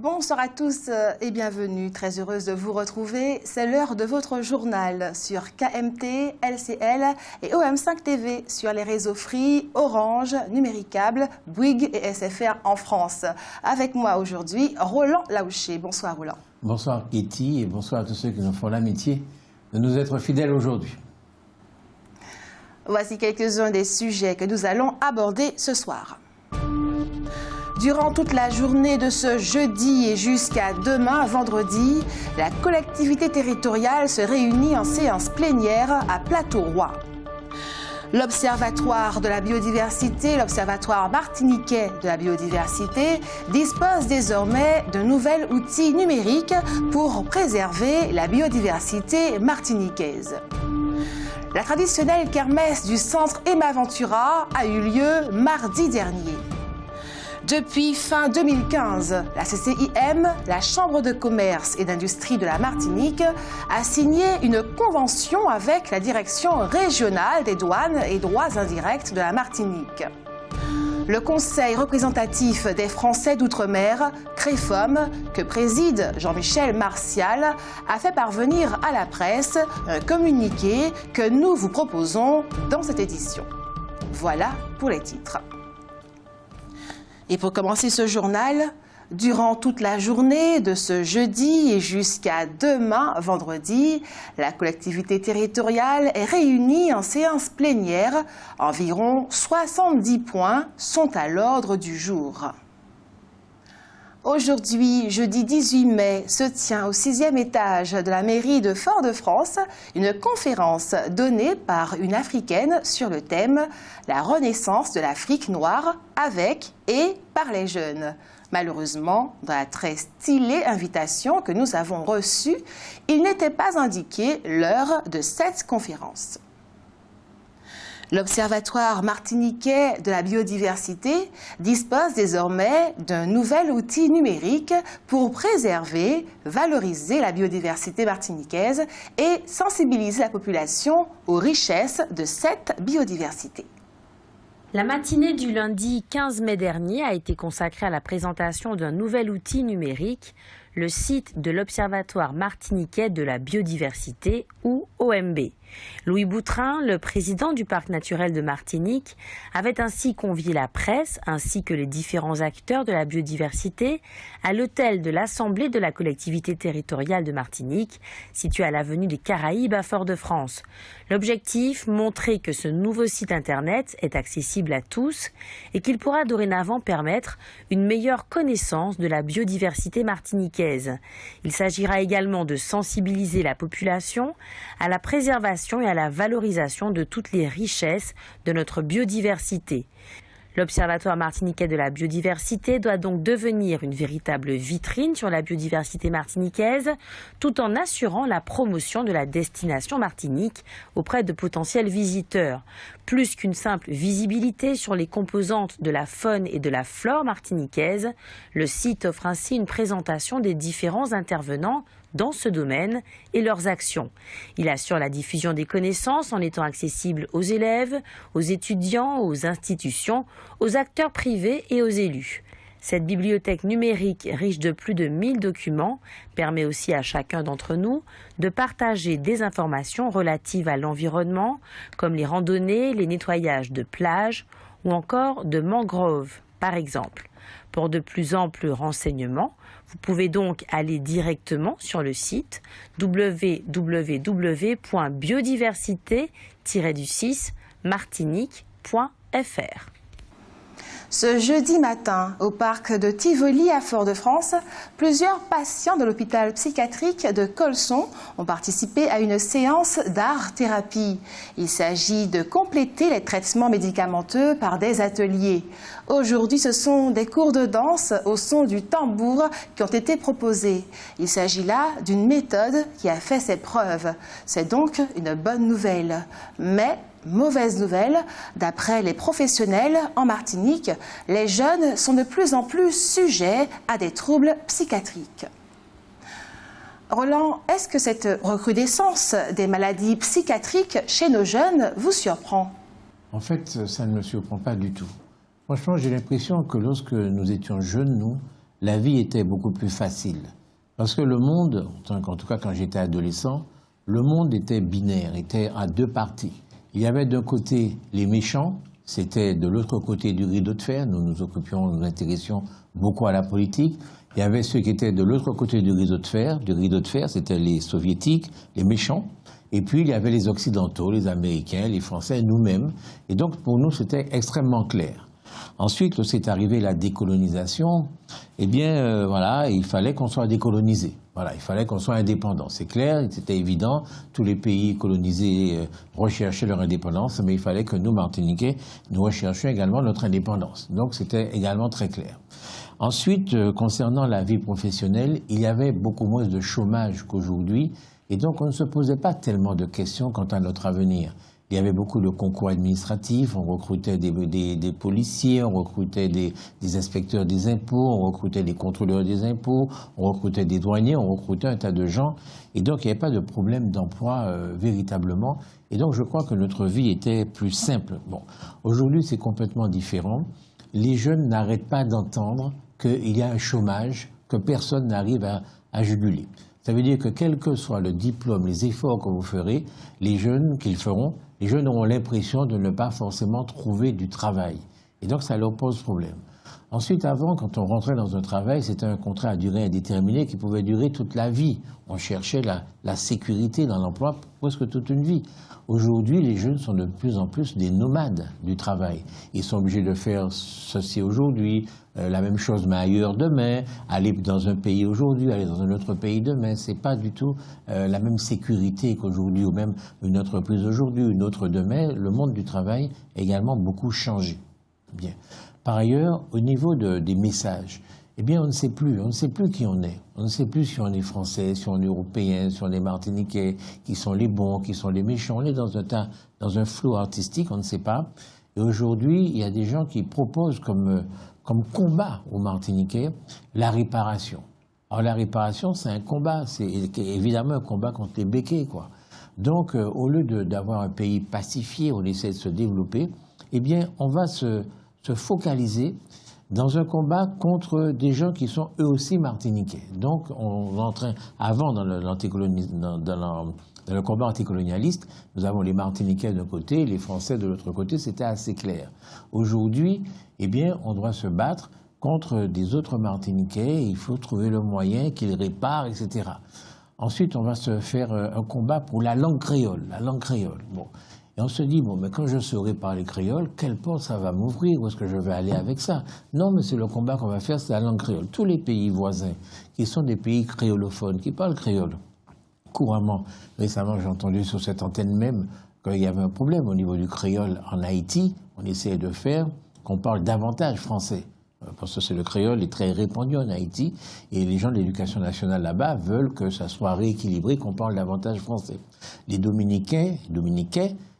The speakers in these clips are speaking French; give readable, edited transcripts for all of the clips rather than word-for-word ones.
Bonsoir à tous et bienvenue. Très heureuse de vous retrouver. C'est l'heure de votre journal sur KMT, LCL et OM5 TV sur les réseaux Free, Orange, Numéricable, Bouygues et SFR en France. Avec moi aujourd'hui, Roland Laouché. Bonsoir Roland. Bonsoir Kitty et bonsoir à tous ceux qui nous font l'amitié de nous être fidèles aujourd'hui. Voici quelques-uns des sujets que nous allons aborder ce soir. Durant toute la journée de ce jeudi et jusqu'à demain, vendredi, la collectivité territoriale se réunit en séance plénière à Plateau-Roi. L'Observatoire de la biodiversité, l'Observatoire martiniquais de la biodiversité, dispose désormais de nouveaux outils numériques pour préserver la biodiversité martiniquaise. La traditionnelle kermesse du centre Emma Ventura a eu lieu mardi dernier. Depuis fin 2015, la CCIM, la Chambre de commerce et d'industrie de la Martinique, a signé une convention avec la Direction régionale des douanes et droits indirects de la Martinique. Le Conseil représentatif des Français d'outre-mer, CREFOM, que préside Jean-Michel Martial, a fait parvenir à la presse un communiqué que nous vous proposons dans cette édition. Voilà pour les titres. Et pour commencer ce journal, durant toute la journée de ce jeudi et jusqu'à demain, vendredi, la collectivité territoriale est réunie en séance plénière. Environ 70 points sont à l'ordre du jour. Aujourd'hui, jeudi 18 mai, se tient au 6e étage de la mairie de Fort-de-France une conférence donnée par une Africaine sur le thème « La renaissance de l'Afrique noire avec et par les jeunes ». Malheureusement, dans la très stylée invitation que nous avons reçue, il n'était pas indiqué l'heure de cette conférence. L'Observatoire martiniquais de la biodiversité dispose désormais d'un nouvel outil numérique pour préserver, valoriser la biodiversité martiniquaise et sensibiliser la population aux richesses de cette biodiversité. La matinée du lundi 15 mai dernier a été consacrée à la présentation d'un nouvel outil numérique, le site de l'Observatoire martiniquais de la biodiversité, ou OMB. Louis Boutrin, le président du parc naturel de Martinique, avait ainsi convié la presse ainsi que les différents acteurs de la biodiversité à l'hôtel de l'Assemblée de la collectivité territoriale de Martinique, situé à l'avenue des Caraïbes à Fort-de-France. L'objectif, montrer que ce nouveau site internet est accessible à tous et qu'il pourra dorénavant permettre une meilleure connaissance de la biodiversité martiniquaise. Il s'agira également de sensibiliser la population à la préservation et à la valorisation de toutes les richesses de notre biodiversité. L'Observatoire martiniquais de la biodiversité doit donc devenir une véritable vitrine sur la biodiversité martiniquaise, tout en assurant la promotion de la destination Martinique auprès de potentiels visiteurs. Plus qu'une simple visibilité sur les composantes de la faune et de la flore martiniquaise, le site offre ainsi une présentation des différents intervenants dans ce domaine et leurs actions. Il assure la diffusion des connaissances en étant accessible aux élèves, aux étudiants, aux institutions, aux acteurs privés et aux élus. Cette bibliothèque numérique riche de plus de 1000 documents permet aussi à chacun d'entre nous de partager des informations relatives à l'environnement, comme les randonnées, les nettoyages de plages ou encore de mangroves, par exemple. Pour de plus amples renseignements, vous pouvez donc aller directement sur le site www.biodiversité-martinique.fr. Ce jeudi matin, au parc de Tivoli à Fort-de-France, plusieurs patients de l'hôpital psychiatrique de Colson ont participé à une séance d'art-thérapie. Il s'agit de compléter les traitements médicamenteux par des ateliers. Aujourd'hui, ce sont des cours de danse au son du tambour qui ont été proposés. Il s'agit là d'une méthode qui a fait ses preuves. C'est donc une bonne nouvelle. Mais mauvaise nouvelle, d'après les professionnels en Martinique, les jeunes sont de plus en plus sujets à des troubles psychiatriques. Roland, est-ce que cette recrudescence des maladies psychiatriques chez nos jeunes vous surprend? En fait, ça ne me surprend pas du tout. Franchement, j'ai l'impression que lorsque nous étions jeunes, nous, la vie était beaucoup plus facile. Parce que le monde, en tout cas quand j'étais adolescent, le monde était binaire, était à deux parties. Il y avait d'un côté les méchants, c'était de l'autre côté du rideau de fer, nous nous intéressions beaucoup à la politique. Il y avait ceux qui étaient de l'autre côté du rideau de fer, c'était les soviétiques, les méchants. Et puis il y avait les occidentaux, les américains, les français, nous-mêmes. Et donc pour nous c'était extrêmement clair. Ensuite, lorsqu'est c'est arrivé la décolonisation, eh bien voilà, il fallait qu'on soit décolonisé. Voilà, il fallait qu'on soit indépendant. C'est clair, c'était évident. Tous les pays colonisés recherchaient leur indépendance, mais il fallait que nous, Martiniquais, nous recherchions également notre indépendance. Donc c'était également très clair. Ensuite, concernant la vie professionnelle, il y avait beaucoup moins de chômage qu'aujourd'hui, et donc on ne se posait pas tellement de questions quant à notre avenir. Il y avait beaucoup de concours administratifs, on recrutait des policiers, on recrutait des inspecteurs des impôts, on recrutait des contrôleurs des impôts, on recrutait des douaniers, on recrutait un tas de gens. Et donc il n'y avait pas de problème d'emploi véritablement. Et donc je crois que notre vie était plus simple. Bon, aujourd'hui c'est complètement différent. Les jeunes n'arrêtent pas d'entendre qu'il y a un chômage, que personne n'arrive à juguler. Ça veut dire que quel que soit le diplôme, les efforts que vous ferez, les jeunes auront l'impression de ne pas forcément trouver du travail. Et donc ça leur pose problème. Ensuite, avant, quand on rentrait dans un travail, c'était un contrat à durée indéterminée qui pouvait durer toute la vie. On cherchait la sécurité dans l'emploi presque toute une vie. Aujourd'hui, les jeunes sont de plus en plus des nomades du travail. Ils sont obligés de faire ceci aujourd'hui, la même chose mais ailleurs demain, aller dans un pays aujourd'hui, aller dans un autre pays demain. C'est pas du tout la même sécurité qu'aujourd'hui, ou même une entreprise aujourd'hui, une autre demain. Le monde du travail a également beaucoup changé. Bien. Par ailleurs, au niveau des messages, eh bien, on ne sait plus qui on est. On ne sait plus si on est français, si on est européen, si on est martiniquais, qui sont les bons, qui sont les méchants. On est dans un flou artistique, on ne sait pas. Et aujourd'hui, il y a des gens qui proposent comme combat aux Martiniquais la réparation. Alors la réparation, c'est un combat, c'est évidemment un combat contre les béquets, quoi. Donc, au lieu d'avoir un pays pacifié, on essaie de se développer, eh bien, on va se focaliser dans un combat contre des gens qui sont eux aussi martiniquais. Donc, on est en train, avant dans le combat anticolonialiste, nous avons les Martiniquais d'un côté, les Français de l'autre côté, c'était assez clair. Aujourd'hui, eh bien, on doit se battre contre des autres Martiniquais, il faut trouver le moyen qu'ils réparent, etc. Ensuite, on va se faire un combat pour la langue créole, Bon. Et on se dit, bon, mais quand je saurai parler créole, quelle porte ça va m'ouvrir? Où est-ce que je vais aller avec ça? Non, mais c'est le combat qu'on va faire, c'est la langue créole. Tous les pays voisins, qui sont des pays créolophones, qui parlent créole couramment. Récemment, j'ai entendu sur cette antenne même qu'il y avait un problème au niveau du créole en Haïti. On essayait de faire qu'on parle davantage français. Parce que le créole est très répandu en Haïti et les gens de l'éducation nationale là-bas veulent que ça soit rééquilibré, qu'on parle davantage français. Les Dominicains,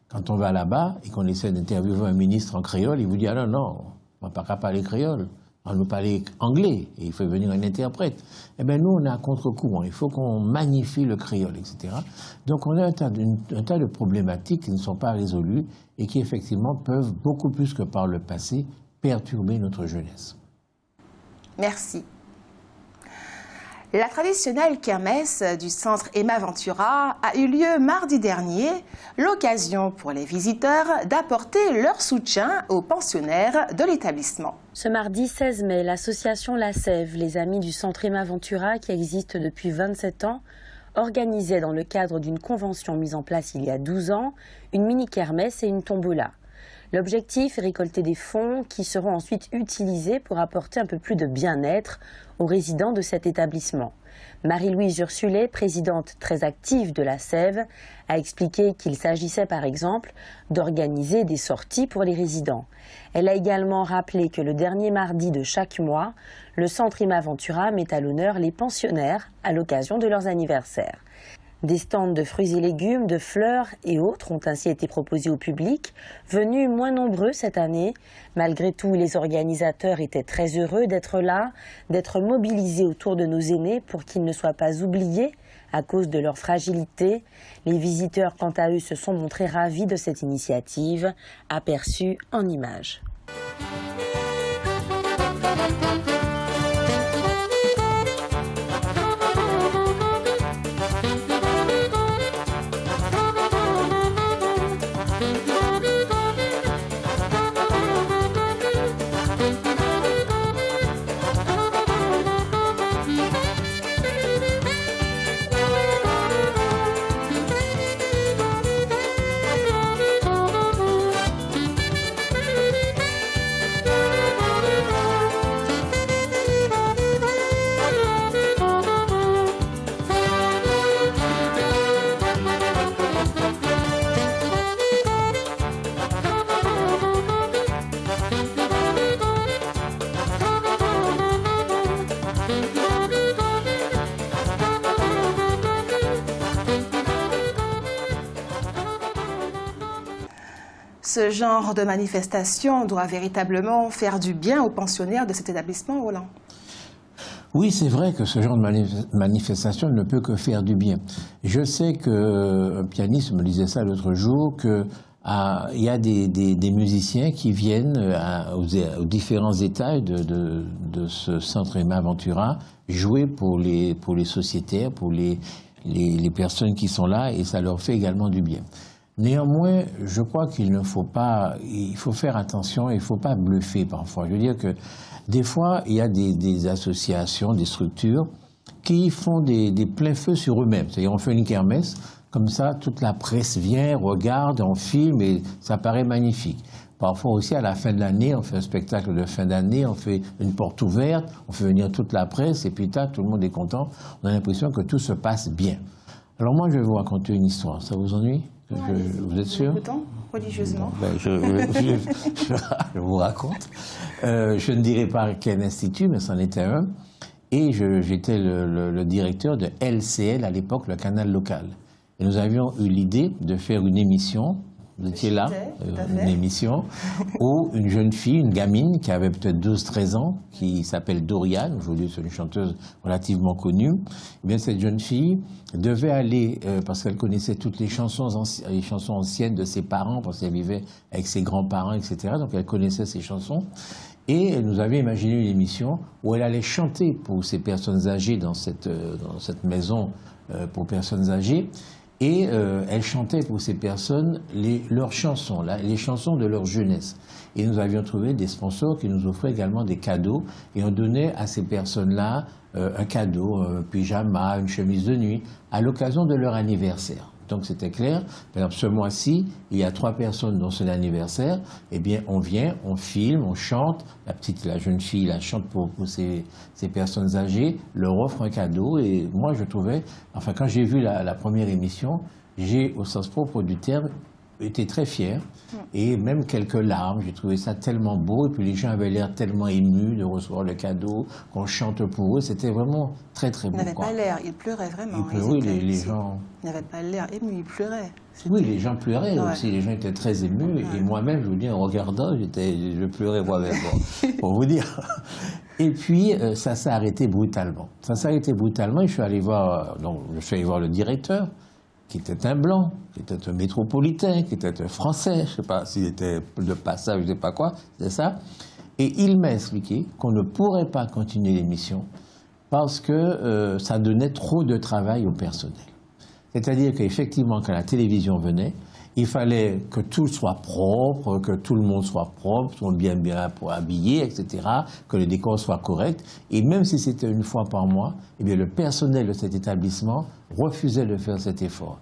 quand on va là-bas et qu'on essaie d'interviewer un ministre en créole, il vous dit « Ah non, on ne va pas parler créole, on va parler anglais et il faut venir un interprète. » Eh bien nous, on est à contre-courant, il faut qu'on magnifie le créole, etc. Donc on a un tas de problématiques qui ne sont pas résolues et qui effectivement peuvent, beaucoup plus que par le passé, perturber notre jeunesse. Merci. La traditionnelle kermesse du centre Emma Ventura a eu lieu mardi dernier, l'occasion pour les visiteurs d'apporter leur soutien aux pensionnaires de l'établissement. Ce mardi 16 mai, l'association La Sève, les Amis du centre Emma Ventura, qui existe depuis 27 ans, organisait dans le cadre d'une convention mise en place il y a 12 ans, une mini-kermesse et une tombola. L'objectif est récolter des fonds qui seront ensuite utilisés pour apporter un peu plus de bien-être aux résidents de cet établissement. Marie-Louise Ursulet, présidente très active de la Sève, a expliqué qu'il s'agissait par exemple d'organiser des sorties pour les résidents. Elle a également rappelé que le dernier mardi de chaque mois, le centre Emma Ventura met à l'honneur les pensionnaires à l'occasion de leurs anniversaires. Des stands de fruits et légumes, de fleurs et autres ont ainsi été proposés au public, venus moins nombreux cette année. Malgré tout, les organisateurs étaient très heureux d'être là, d'être mobilisés autour de nos aînés pour qu'ils ne soient pas oubliés à cause de leur fragilité. Les visiteurs, quant à eux, se sont montrés ravis de cette initiative, aperçue en images. Ce genre de manifestation doit véritablement faire du bien aux pensionnaires de cet établissement, Roland. Oui, c'est vrai que ce genre de manifestation ne peut que faire du bien. Je sais qu'un pianiste me disait ça l'autre jour, qu'il y a des musiciens qui viennent aux différents étages de ce centre Emma Ventura jouer pour les sociétaires, pour les personnes qui sont là, et ça leur fait également du bien. Néanmoins, je crois qu'il faut faire attention, il ne faut pas bluffer parfois. Je veux dire que des fois, il y a des associations, des structures qui font des pleins feux sur eux-mêmes. C'est-à-dire, on fait une kermesse, comme ça, toute la presse vient, regarde, on filme et ça paraît magnifique. Parfois aussi, à la fin de l'année, on fait un spectacle de fin d'année, on fait une porte ouverte, on fait venir toute la presse et puis tout le monde est content. On a l'impression que tout se passe bien. Alors moi, je vais vous raconter une histoire. Ça vous ennuie ? Vous êtes sûr? Religieusement. Ben, je vous raconte. Je ne dirai pas quel institut, mais c'en était un. Et j'étais le directeur de LCL, à l'époque, le canal local. Et nous avions eu l'idée de faire une émission, vous étiez là, une émission, où une jeune fille, une gamine, qui avait peut-être 12-13 ans, qui s'appelle Doriane, aujourd'hui c'est une chanteuse relativement connue, eh bien cette jeune fille devait aller, parce qu'elle connaissait toutes les chansons anciennes de ses parents, parce qu'elle vivait avec ses grands-parents, etc., donc elle connaissait ces chansons. Et elle nous avait imaginé une émission où elle allait chanter pour ces personnes âgées dans cette maison pour personnes âgées. Et elle chantait pour ces personnes leurs chansons, les chansons de leur jeunesse. Et nous avions trouvé des sponsors qui nous offraient également des cadeaux. Et on donnait à ces personnes-là un cadeau, un pyjama, une chemise de nuit, à l'occasion de leur anniversaire. Donc c'était clair. Par exemple, ce mois-ci, il y a 3 personnes dont c'est l'anniversaire. Eh bien, on vient, on filme, on chante. La jeune fille, la chante pour ces personnes âgées, leur offre un cadeau. Et moi, je trouvais, enfin, quand j'ai vu la première émission, j'ai, au sens propre du terme, été très fier. Et même quelques larmes. J'ai trouvé ça tellement beau. Et puis les gens avaient l'air tellement émus de recevoir le cadeau, qu'on chante pour eux. C'était vraiment très, très beau. Ils n'avaient pas l'air, ils pleuraient vraiment. Oui, les gens... Ils n'avaient pas l'air émus, ils pleuraient. Oui, les gens pleuraient aussi. Les gens étaient très émus. Ouais. Et moi-même, je vous dis, en regardant, je pleurais moi-même, pour vous dire. Et puis, ça s'est arrêté brutalement. Ça s'est arrêté brutalement. Et je suis allé voir le directeur, qui était un blanc, qui était un métropolitain, qui était un Français, je ne sais pas s'il était de passage, je ne sais pas quoi, c'est ça. Et il m'a expliqué qu'on ne pourrait pas continuer l'émission parce que ça donnait trop de travail au personnel. C'est-à-dire qu'effectivement, quand la télévision venait, il fallait que tout soit propre, que tout le monde soit propre, soit bien habillé, etc., que le décor soit correct. Et même si c'était une fois par mois, eh bien, le personnel de cet établissement refusait de faire cet effort.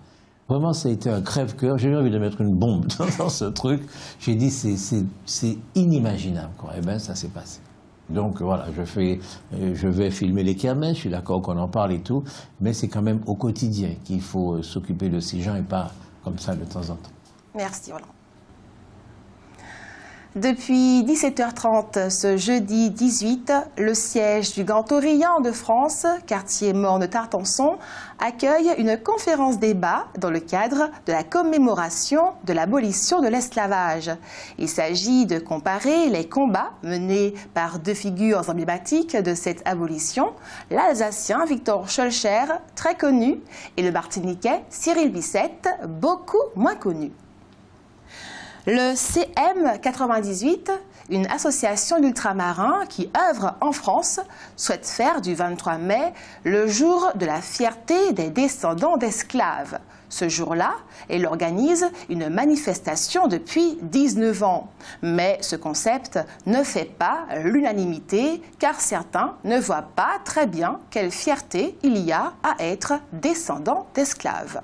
Vraiment, ça a été un crève-cœur. J'ai eu envie de mettre une bombe dans ce truc. J'ai dit, c'est inimaginable, quoi. Et bien, ça s'est passé. Donc voilà, je vais filmer les kermesses, je suis d'accord qu'on en parle et tout, mais c'est quand même au quotidien qu'il faut s'occuper de ces gens et pas comme ça de temps en temps. Merci Roland. Depuis 17h30 ce jeudi 18, le siège du Grand Orient de France, quartier Morne-Tartançon, accueille une conférence débat dans le cadre de la commémoration de l'abolition de l'esclavage. Il s'agit de comparer les combats menés par 2 figures emblématiques de cette abolition, l'Alsacien Victor Schœlcher, très connu, et le Martiniquais Cyril Bicêtre, beaucoup moins connu. Le CM98, une association d'ultramarins qui œuvre en France, souhaite faire du 23 mai le jour de la fierté des descendants d'esclaves. Ce jour-là, elle organise une manifestation depuis 19 ans. Mais ce concept ne fait pas l'unanimité car certains ne voient pas très bien quelle fierté il y a à être descendant d'esclaves.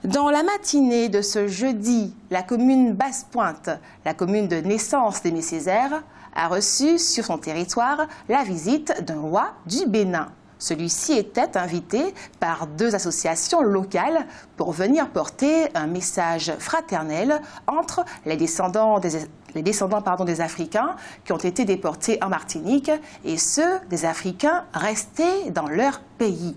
Dans la matinée de ce jeudi, la commune Basse-Pointe, la commune de naissance d'Aimé Césaire, a reçu sur son territoire la visite d'un roi du Bénin. Celui-ci était invité par 2 associations locales pour venir porter un message fraternel entre les descendants des Africains qui ont été déportés en Martinique et ceux des Africains restés dans leur pays.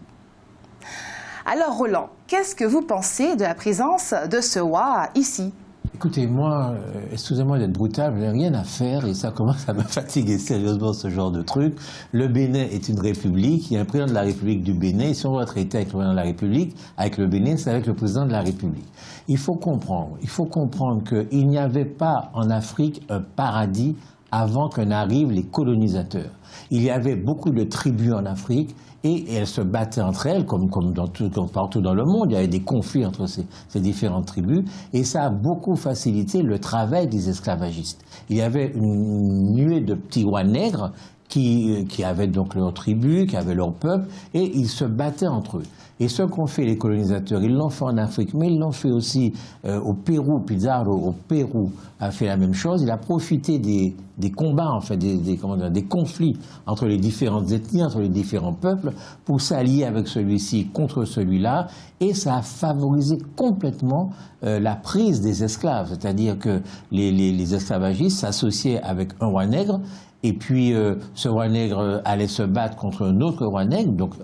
Alors Roland, qu'est-ce que vous pensez de la présence de ce roi ici? Écoutez, moi, excusez-moi d'être brutal, mais rien à faire et ça commence à me fatiguer sérieusement ce genre de truc. Le Bénin est une république, il y a un président de la République du Bénin, et si on doit traiter avec le président de la République, avec le Bénin, c'est avec le président de la République. Il faut comprendre qu'il n'y avait pas en Afrique un paradis avant que n'arrivent les colonisateurs. Il y avait beaucoup de tribus en Afrique et elles se battaient entre elles, comme partout dans le monde. Il y avait des conflits entre ces différentes tribus et ça a beaucoup facilité le travail des esclavagistes. Il y avait une nuée de petits rois nègres qui avaient donc leur tribu, qui avaient leur peuple et ils se battaient entre eux. Et ce qu'ont fait les colonisateurs, ils l'ont fait en Afrique, mais ils l'ont fait aussi au Pérou. Pizarro, au Pérou, a fait la même chose. Il a profité des combats, en fait, des conflits entre les différentes ethnies, entre les différents peuples, pour s'allier avec celui-ci contre celui-là. Et ça a favorisé complètement la prise des esclaves. C'est-à-dire que les esclavagistes s'associaient avec un roi nègre. Et puis, ce roi nègre allait se battre contre un autre roi nègre, donc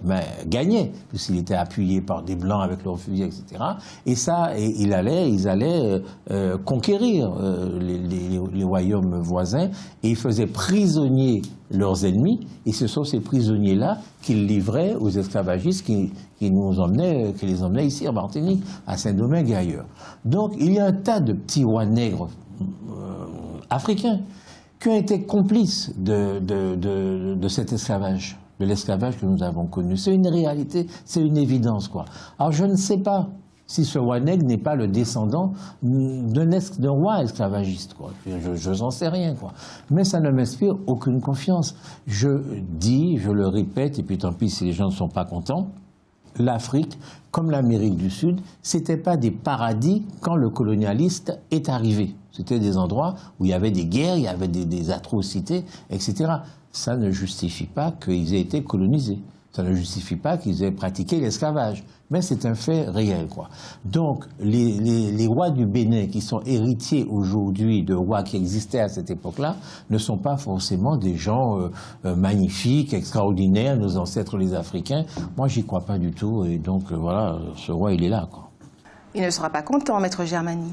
gagnait, puisqu'il était appuyé par des blancs avec leurs fusils, etc. Et ça, ils allaient conquérir les royaumes voisins, et ils faisaient prisonniers leurs ennemis, et ce sont ces prisonniers-là qu'ils livraient aux esclavagistes qui les emmenaient ici en Martinique, à Saint-Domingue et ailleurs. Donc, il y a un tas de petits rois nègres africains qui ont été complices de cet esclavage, de l'esclavage que nous avons connu. C'est une réalité, c'est une évidence, quoi. Alors je ne sais pas si ce roi nègre n'est pas le descendant d'un roi esclavagiste, quoi. Je n'en sais rien, quoi. Mais ça ne m'inspire aucune confiance. Je dis, je le répète, et puis tant pis si les gens ne sont pas contents, l'Afrique, comme l'Amérique du Sud, c'était pas des paradis quand le colonialiste est arrivé. C'était des endroits où il y avait des guerres, il y avait des atrocités, etc. Ça ne justifie pas qu'ils aient été colonisés. Ça ne justifie pas qu'ils aient pratiqué l'esclavage. Mais c'est un fait réel, quoi. Donc, les rois du Bénin, qui sont héritiers aujourd'hui de rois qui existaient à cette époque-là, ne sont pas forcément des gens magnifiques, extraordinaires, nos ancêtres les Africains. Moi, j'y crois pas du tout. Et donc, voilà, ce roi, il est là, quoi. Il ne sera pas content, Maître Germany.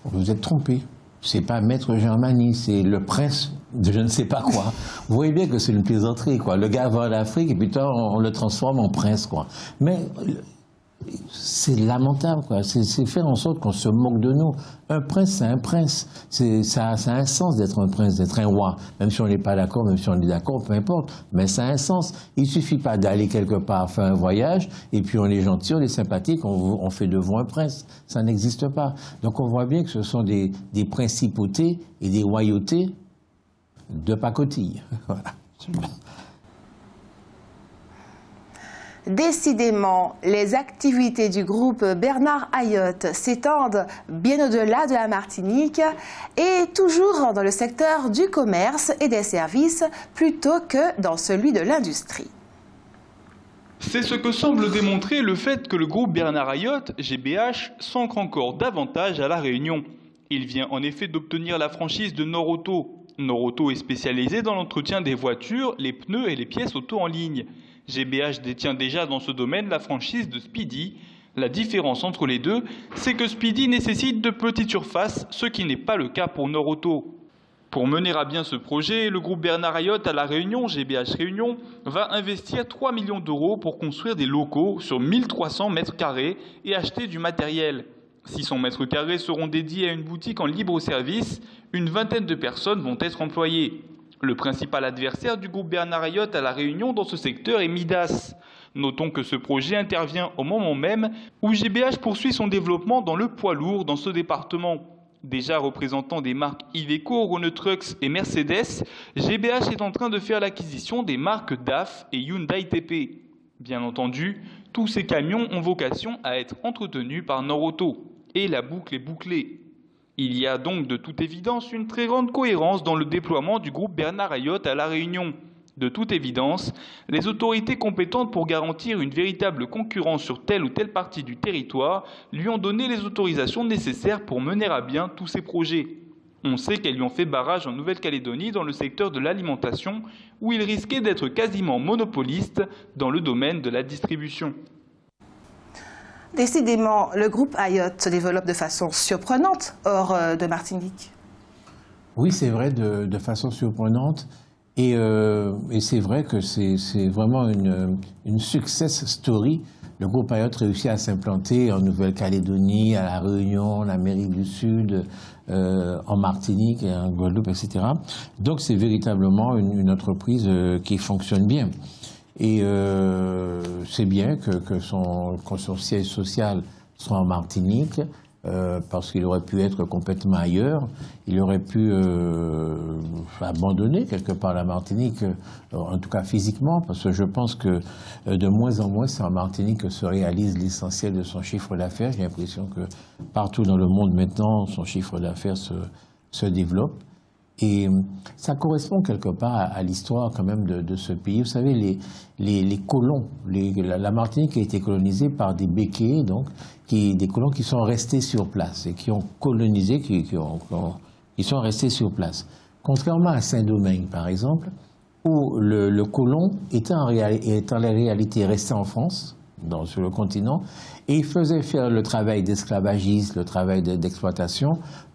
Vous êtes trompé. C'est pas Maître Germany, c'est le prince de je ne sais pas quoi. Vous voyez bien que c'est une plaisanterie, quoi. Le gars va en Afrique et puis on le transforme en prince, quoi. Mais c'est lamentable, quoi. C'est faire en sorte qu'on se moque de nous. Un prince, c'est un prince. Ça a un sens d'être un prince, d'être un roi. Même si on n'est pas d'accord, même si on est d'accord, peu importe. Mais ça a un sens. Il suffit pas d'aller quelque part, faire un voyage, et puis on est gentil, on est sympathique, on fait de vous un prince. Ça n'existe pas. Donc on voit bien que ce sont des principautés et des royautés de pacotille. Voilà. Décidément, les activités du groupe Bernard Ayotte s'étendent bien au-delà de la Martinique et toujours dans le secteur du commerce et des services plutôt que dans celui de l'industrie. C'est ce que semble démontrer le fait que le groupe Bernard Ayotte, GBH, s'ancre encore davantage à La Réunion. Il vient en effet d'obtenir la franchise de Norauto. Norauto est spécialisé dans l'entretien des voitures, les pneus et les pièces auto en ligne. GBH détient déjà dans ce domaine la franchise de Speedy. La différence entre les deux, c'est que Speedy nécessite de petites surfaces, ce qui n'est pas le cas pour Norauto. Pour mener à bien ce projet, le groupe Bernard Ayotte à La Réunion, GBH Réunion, va investir 3 millions d'euros pour construire des locaux sur 1300 mètres carrés et acheter du matériel. 600 mètres carrés seront dédiés à une boutique en libre service. Une vingtaine de personnes vont être employées. Le principal adversaire du groupe Bernard Ayotte à La Réunion dans ce secteur est Midas. Notons que ce projet intervient au moment même où GBH poursuit son développement dans le poids lourd dans ce département. Déjà représentant des marques Iveco, Renault Trucks et Mercedes, GBH est en train de faire l'acquisition des marques DAF et Hyundai TP. Bien entendu, tous ces camions ont vocation à être entretenus par Norauto. Et la boucle est bouclée. Il y a donc de toute évidence une très grande cohérence dans le déploiement du groupe Bernard Ayotte à La Réunion. De toute évidence, les autorités compétentes pour garantir une véritable concurrence sur telle ou telle partie du territoire lui ont donné les autorisations nécessaires pour mener à bien tous ces projets. On sait qu'elles lui ont fait barrage en Nouvelle-Calédonie dans le secteur de l'alimentation, où il risquait d'être quasiment monopoliste dans le domaine de la distribution. Décidément, le groupe Ayotte se développe de façon surprenante hors de Martinique. Oui, c'est vrai, de façon surprenante. Et c'est vrai que c'est vraiment une success story. Le groupe Ayotte réussit à s'implanter en Nouvelle-Calédonie, à La Réunion, en Amérique du Sud, en Martinique, en Guadeloupe, etc. Donc c'est véritablement une entreprise qui fonctionne bien. Et c'est bien que son siège social soit en Martinique, parce qu'il aurait pu être complètement ailleurs. Il aurait pu abandonner quelque part la Martinique, en tout cas physiquement, parce que je pense que de moins en moins, c'est en Martinique que se réalise l'essentiel de son chiffre d'affaires. J'ai l'impression que partout dans le monde maintenant, son chiffre d'affaires se développe. Et ça correspond quelque part à l'histoire quand même de ce pays. Vous savez, les colons, la Martinique a été colonisée par des béquets, donc, des colons qui sont restés sur place et qui ont colonisé, qui sont restés sur place. Contrairement à Saint-Domingue, par exemple, où le colon est en réalité resté en France, sur le continent, et il faisait faire le travail d'esclavagisme, le travail d'exploitation,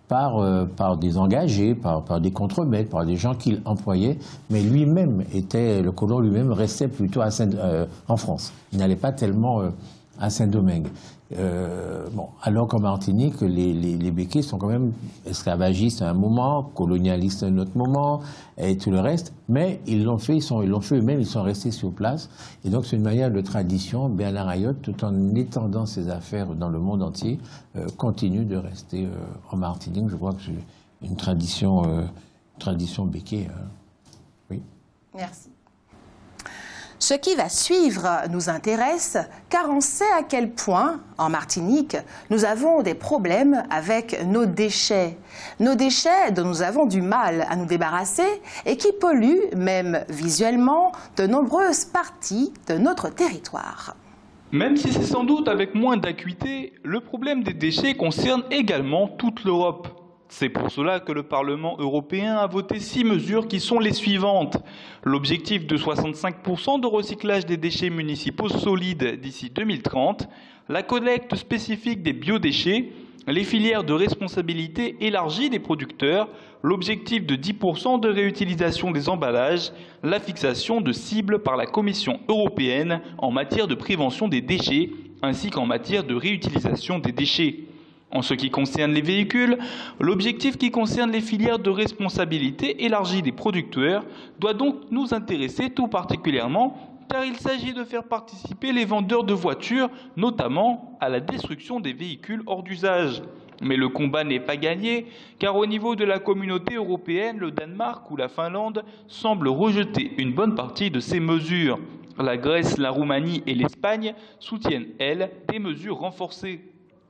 par des engagés, par des contremaîtres, par des gens qu'il employait, mais lui-même le colon lui-même restait plutôt en France. Il n'allait pas tellement à Saint-Domingue. Alors qu'en Martinique, les béquets sont quand même esclavagistes à un moment, colonialistes à un autre moment, et tout le reste, mais ils l'ont fait eux-mêmes, ils sont restés sur place. Et donc c'est une manière de tradition. Bernard Ayotte, tout en étendant ses affaires dans le monde entier, continue de rester en Martinique. Je crois que c'est une tradition béquet. Oui. Merci. Ce qui va suivre nous intéresse car on sait à quel point, en Martinique, nous avons des problèmes avec nos déchets. Nos déchets dont nous avons du mal à nous débarrasser et qui polluent, même visuellement, de nombreuses parties de notre territoire. Même si c'est sans doute avec moins d'acuité, le problème des déchets concerne également toute l'Europe. C'est pour cela que le Parlement européen a voté 6 mesures qui sont les suivantes. L'objectif de 65% de recyclage des déchets municipaux solides d'ici 2030, la collecte spécifique des biodéchets, les filières de responsabilité élargie des producteurs, l'objectif de 10% de réutilisation des emballages, la fixation de cibles par la Commission européenne en matière de prévention des déchets, ainsi qu'en matière de réutilisation des déchets. En ce qui concerne les véhicules, l'objectif qui concerne les filières de responsabilité élargie des producteurs doit donc nous intéresser tout particulièrement car il s'agit de faire participer les vendeurs de voitures, notamment à la destruction des véhicules hors d'usage. Mais le combat n'est pas gagné, car au niveau de la communauté européenne, le Danemark ou la Finlande semblent rejeter une bonne partie de ces mesures. La Grèce, la Roumanie et l'Espagne soutiennent, elles, des mesures renforcées.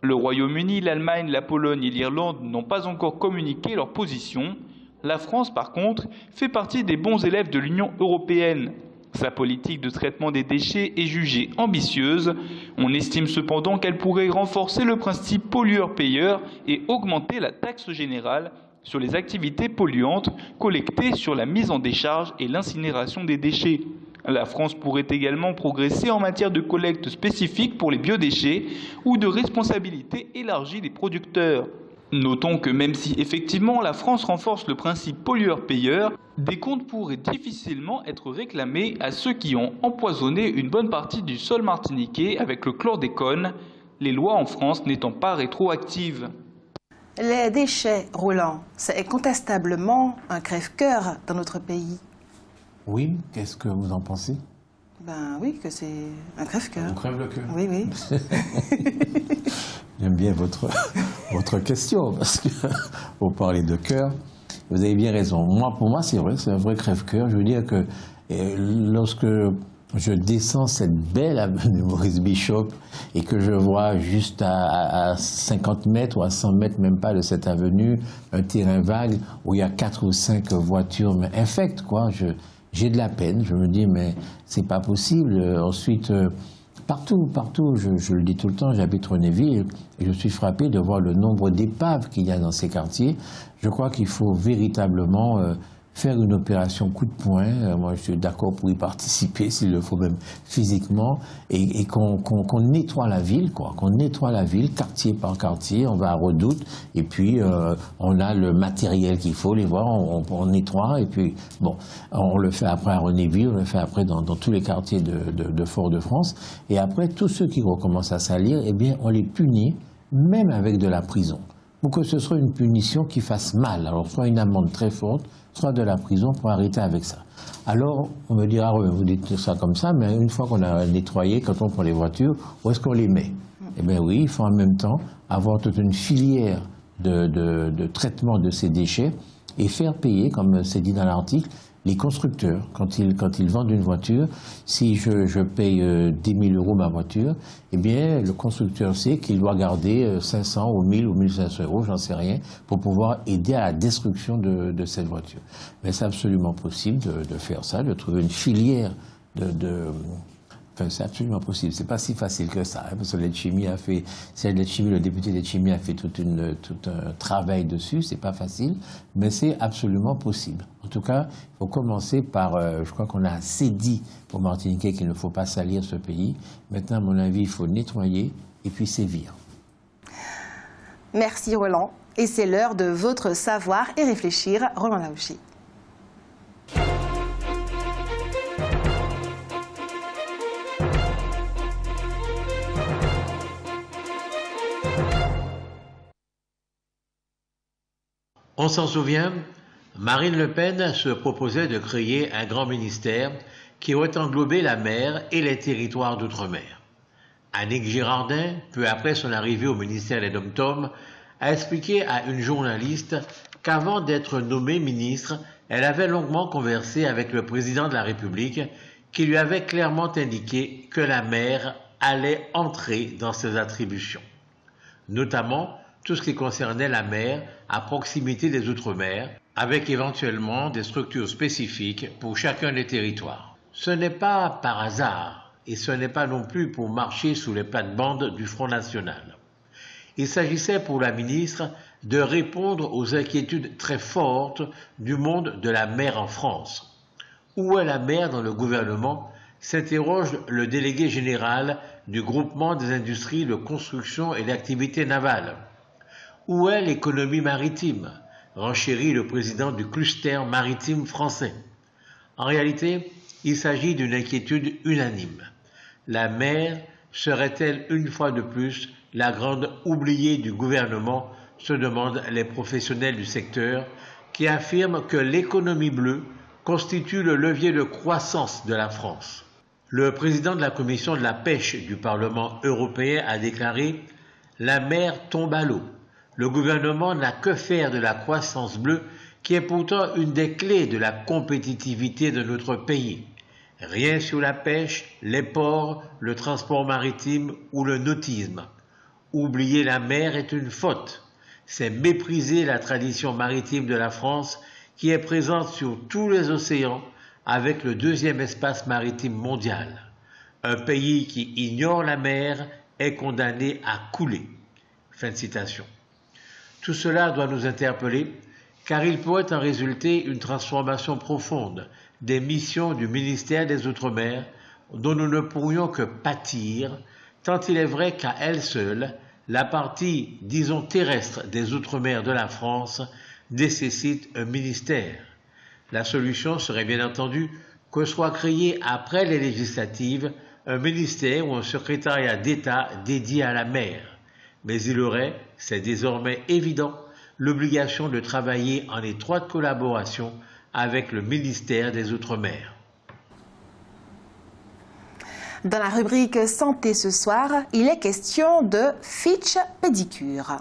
Le Royaume-Uni, l'Allemagne, la Pologne et l'Irlande n'ont pas encore communiqué leur position. La France, par contre, fait partie des bons élèves de l'Union européenne. Sa politique de traitement des déchets est jugée ambitieuse. On estime cependant qu'elle pourrait renforcer le principe pollueur-payeur et augmenter la taxe générale sur les activités polluantes collectées sur la mise en décharge et l'incinération des déchets. La France pourrait également progresser en matière de collecte spécifique pour les biodéchets ou de responsabilité élargie des producteurs. Notons que même si effectivement la France renforce le principe pollueur-payeur, des comptes pourraient difficilement être réclamés à ceux qui ont empoisonné une bonne partie du sol martiniquais avec le chlordécone, les lois en France n'étant pas rétroactives. Les déchets roulants, c'est incontestablement un crève-cœur dans notre pays. Oui, qu'est-ce que vous en pensez? Ben oui, que c'est un crève-cœur. On crève le cœur. Oui, oui. J'aime bien votre question, parce que vous parlez de cœur. Vous avez bien raison. Pour moi, c'est vrai, c'est un vrai crève-cœur. Je veux dire que lorsque je descends cette belle avenue Maurice Bishop et que je vois juste à 50 mètres ou à 100 mètres, même pas de cette avenue, un terrain vague où il y a 4 ou 5 voitures infectes, quoi. J'ai de la peine, je me dis, mais c'est pas possible. Ensuite, partout, je le dis tout le temps, j'habite Renéville et je suis frappé de voir le nombre d'épaves qu'il y a dans ces quartiers. Je crois qu'il faut véritablement faire une opération coup de poing. Moi, je suis d'accord pour y participer, s'il le faut, même physiquement, et qu'on nettoie la ville, quoi. Qu'on nettoie la ville, quartier par quartier. On va à Redoute, et puis on a le matériel qu'il faut, les voir, on nettoie, et puis bon, on le fait après à Renéville, on le fait après dans tous les quartiers de Fort-de-France, et après tous ceux qui recommencent à salir, eh bien, on les punit, même avec de la prison, pour que ce soit une punition qui fasse mal. Alors, soit une amende très forte, soit de la prison pour arrêter avec ça. Alors, on me dira, ouais, vous dites ça comme ça, mais une fois qu'on a nettoyé, quand on prend les voitures, où est-ce qu'on les met? Eh bien oui, il faut en même temps avoir toute une filière de traitement de ces déchets et faire payer, comme c'est dit dans l'article, les constructeurs. Quand ils vendent une voiture, si je paye 10 000 euros ma voiture, eh bien, le constructeur sait qu'il doit garder 500 ou 1000 ou 1500 euros, j'en sais rien, pour pouvoir aider à la destruction de cette voiture. Mais c'est absolument possible de faire ça, de trouver une filière Enfin, c'est absolument possible. C'est pas si facile que ça, hein, parce que Letchimy a fait, le député Letchimy a fait tout un travail dessus. C'est pas facile, mais c'est absolument possible. En tout cas, il faut commencer par, je crois qu'on a assez dit pour Martiniquais qu'il ne faut pas salir ce pays. Maintenant, à mon avis, il faut nettoyer et puis sévir. Merci Roland. Et c'est l'heure de votre savoir et réfléchir. Roland Laouchi. On s'en souvient, Marine Le Pen se proposait de créer un grand ministère qui aurait englobé la mer et les territoires d'outre-mer. Annick Girardin, peu après son arrivée au ministère des Dom-Tom, a expliqué à une journaliste qu'avant d'être nommée ministre, elle avait longuement conversé avec le président de la République qui lui avait clairement indiqué que la mer allait entrer dans ses attributions, notamment tout ce qui concernait la mer à proximité des Outre-mer, avec éventuellement des structures spécifiques pour chacun des territoires. Ce n'est pas par hasard, et ce n'est pas non plus pour marcher sous les plates-bandes du Front National. Il s'agissait pour la ministre de répondre aux inquiétudes très fortes du monde de la mer en France. Où est la mer dans le gouvernement? S'interroge le délégué général du groupement des industries de construction et d'activités navales. Où est l'économie maritime? Renchérit le président du cluster maritime français. En réalité, il s'agit d'une inquiétude unanime. La mer serait-elle une fois de plus la grande oubliée du gouvernement, se demandent les professionnels du secteur, qui affirment que l'économie bleue constitue le levier de croissance de la France. Le président de la commission de la pêche du Parlement européen a déclaré « La mer tombe à l'eau. Le gouvernement n'a que faire de la croissance bleue qui est pourtant une des clés de la compétitivité de notre pays. Rien sur la pêche, les ports, le transport maritime ou le nautisme. Oublier la mer est une faute. C'est mépriser la tradition maritime de la France qui est présente sur tous les océans avec le deuxième espace maritime mondial. Un pays qui ignore la mer est condamné à couler. » Fin de citation. Tout cela doit nous interpeller, car il pourrait en résulter une transformation profonde des missions du ministère des Outre-mer dont nous ne pourrions que pâtir, tant il est vrai qu'à elle seule, la partie, disons, terrestre des Outre-mer de la France nécessite un ministère. La solution serait bien entendu que soit créé après les législatives un ministère ou un secrétariat d'État dédié à la mer. Mais il aurait, c'est désormais évident, l'obligation de travailler en étroite collaboration avec le ministère des Outre-mer. Dans la rubrique Santé ce soir, il est question de Fitch Pédicure.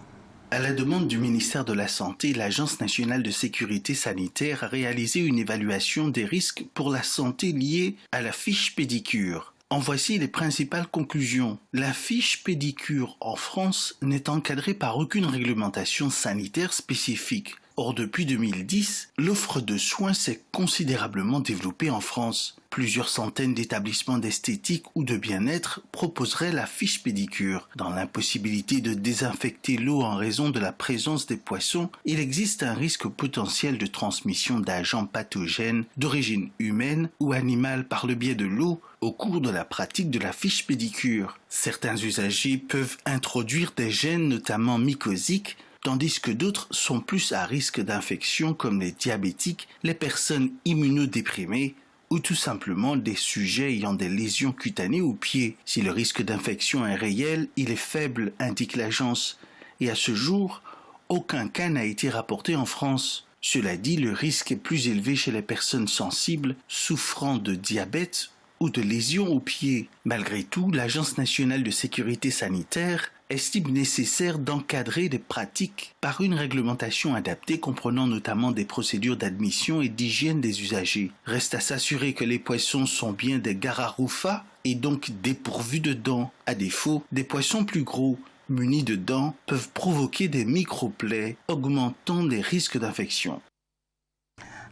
À la demande du ministère de la Santé, l'Agence nationale de sécurité sanitaire a réalisé une évaluation des risques pour la santé liés à la fiche pédicure. En voici les principales conclusions. La fiche pédicure en France n'est encadrée par aucune réglementation sanitaire spécifique. Or, depuis 2010, l'offre de soins s'est considérablement développée en France. Plusieurs centaines d'établissements d'esthétique ou de bien-être proposeraient la fiche pédicure. Dans l'impossibilité de désinfecter l'eau en raison de la présence des poissons, il existe un risque potentiel de transmission d'agents pathogènes d'origine humaine ou animale par le biais de l'eau au cours de la pratique de la fiche pédicure. Certains usagers peuvent introduire des gènes, notamment mycosiques, tandis que d'autres sont plus à risque d'infection comme les diabétiques, les personnes immunodéprimées ou tout simplement des sujets ayant des lésions cutanées aux pieds. Si le risque d'infection est réel, il est faible, indique l'agence. Et à ce jour, aucun cas n'a été rapporté en France. Cela dit, le risque est plus élevé chez les personnes sensibles souffrant de diabète ou de lésions aux pieds. Malgré tout, l'Agence nationale de sécurité sanitaire estime nécessaire d'encadrer les pratiques par une réglementation adaptée comprenant notamment des procédures d'admission et d'hygiène des usagers. Reste à s'assurer que les poissons sont bien des Gararoufa et donc dépourvus de dents. À défaut, des poissons plus gros, munis de dents, peuvent provoquer des microplaies, augmentant les risques d'infection.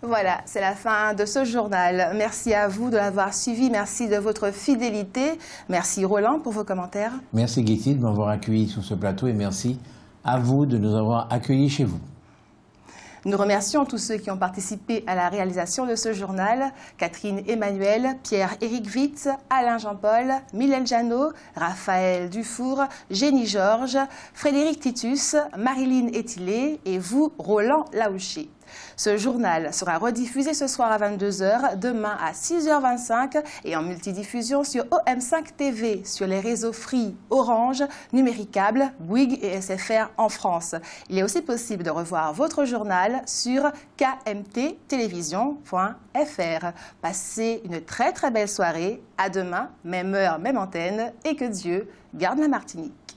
Voilà, c'est la fin de ce journal. Merci à vous de l'avoir suivi. Merci de votre fidélité. Merci Roland pour vos commentaires. Merci Guéty de m'avoir accueilli sur ce plateau et merci à vous de nous avoir accueillis chez vous. Nous remercions tous ceux qui ont participé à la réalisation de ce journal. Catherine Emmanuel, Pierre-Éric Vitz, Alain Jean-Paul, Mylène Janot, Raphaël Dufour, Génie Georges, Frédéric Titus, Marilyn Etilé et vous, Roland Laouché. Ce journal sera rediffusé ce soir à 22 h, demain à 6h25 et en multidiffusion sur OM5 TV, sur les réseaux Free, Orange, Numéricable, Bouygues et SFR en France. Il est aussi possible de revoir votre journal sur kmttélévision.fr. Passez une très belle soirée. À demain, même heure, même antenne et que Dieu garde la Martinique.